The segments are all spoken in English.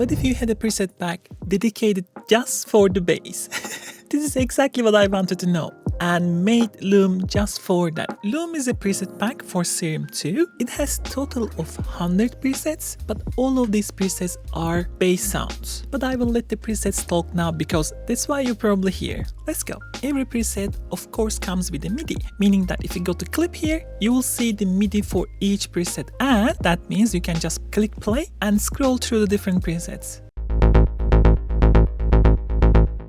What if you had a preset pack dedicated just for the bass? This is exactly what I wanted to know and made Loom just for that. Loom is a preset pack for Serum 2. It has total of 100 presets, but all of these presets are bass sounds. But I will let the presets talk now because that's why you're probably here. Let's go. Every preset of course comes with a MIDI, meaning that if you go to clip here, you will see the MIDI for each preset, and that means you can just click play and scroll through the different presets.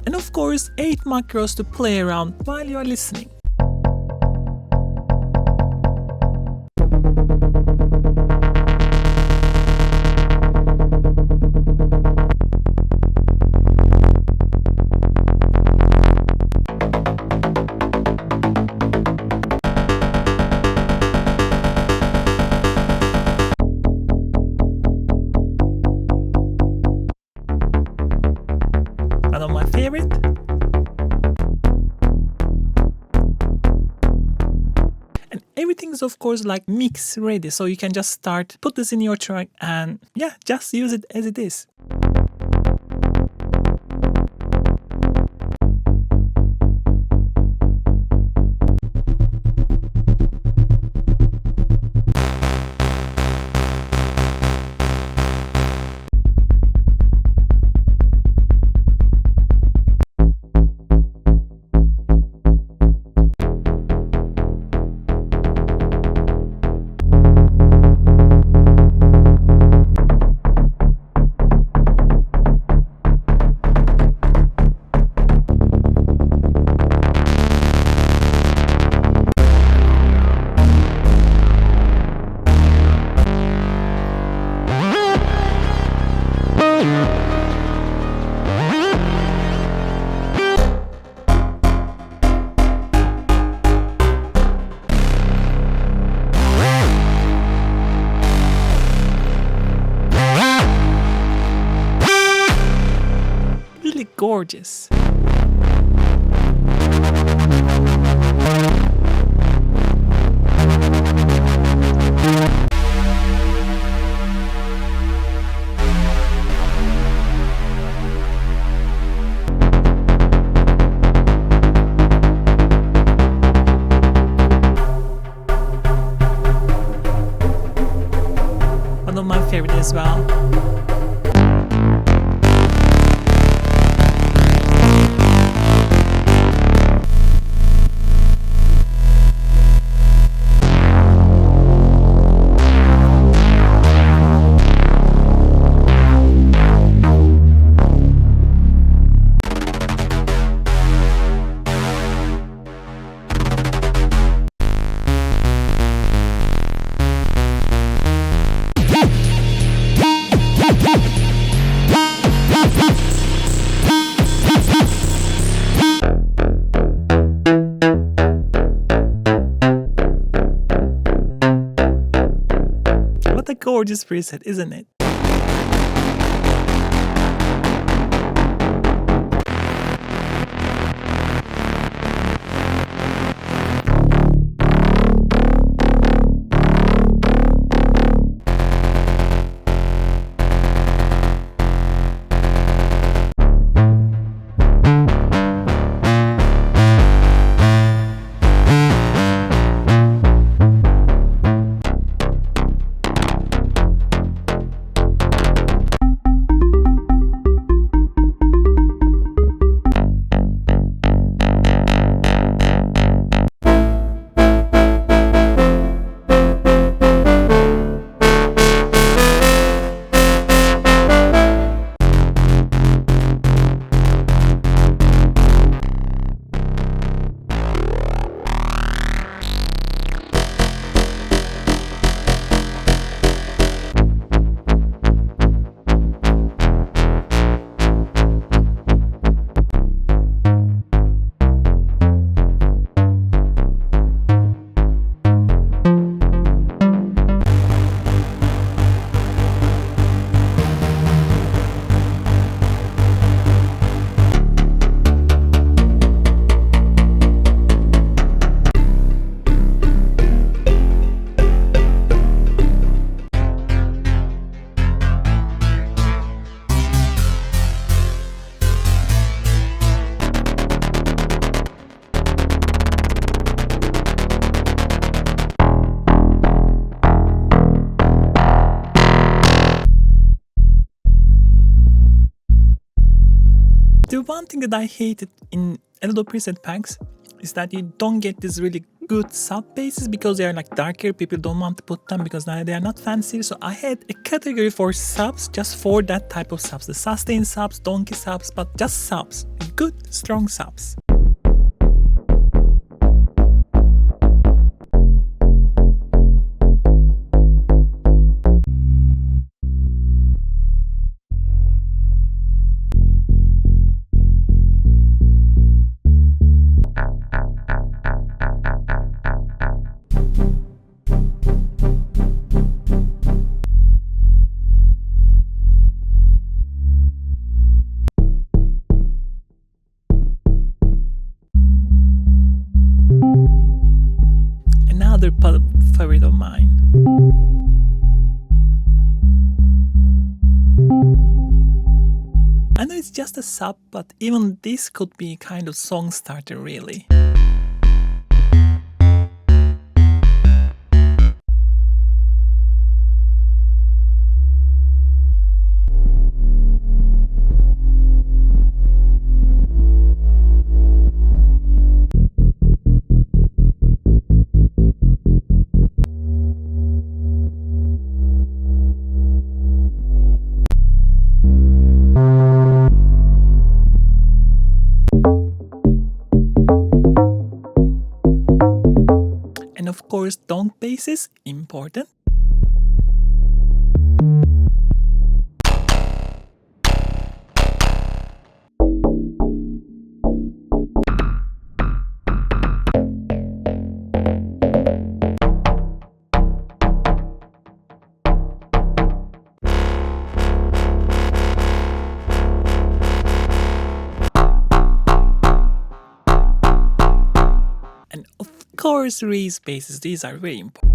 And of course 8 macros to play around while you are listening. One of my favorite. And everything is of course like mix ready, so you can just start, put this in your track and yeah, just use it as it is. Really gorgeous. One of my favorite as well. What a gorgeous preset, isn't it? The one thing that I hated in a lot of preset packs is that you don't get these really good sub basses because they are like darker. People don't want to put them because they are not fancy. So I had a category for subs just for that type of subs. The sustain subs, donkey subs, but just subs. Good, strong subs. Another favorite of mine. I know it's just a sub, but even this could be a kind of song starter, really. And of course, donk bass is important. And of course, raise basses, these are very important.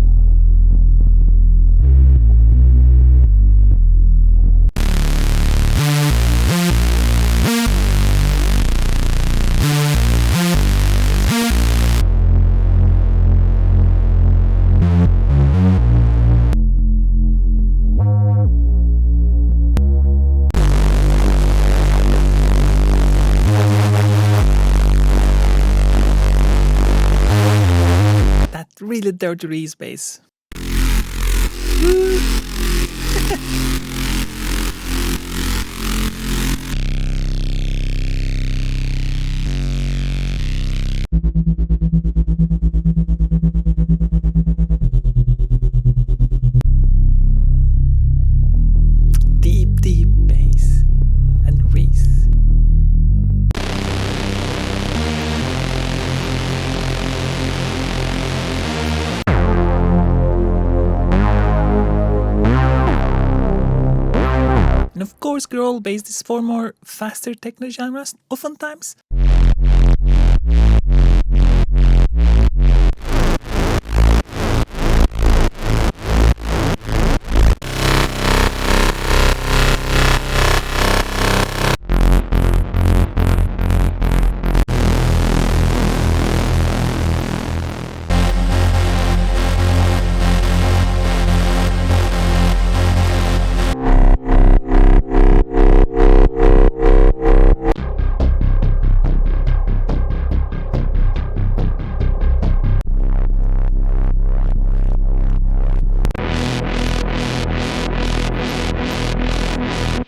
Really dirty raise bass. Deep bass and raise. And of course, growl bass is for more faster techno genres, oftentimes.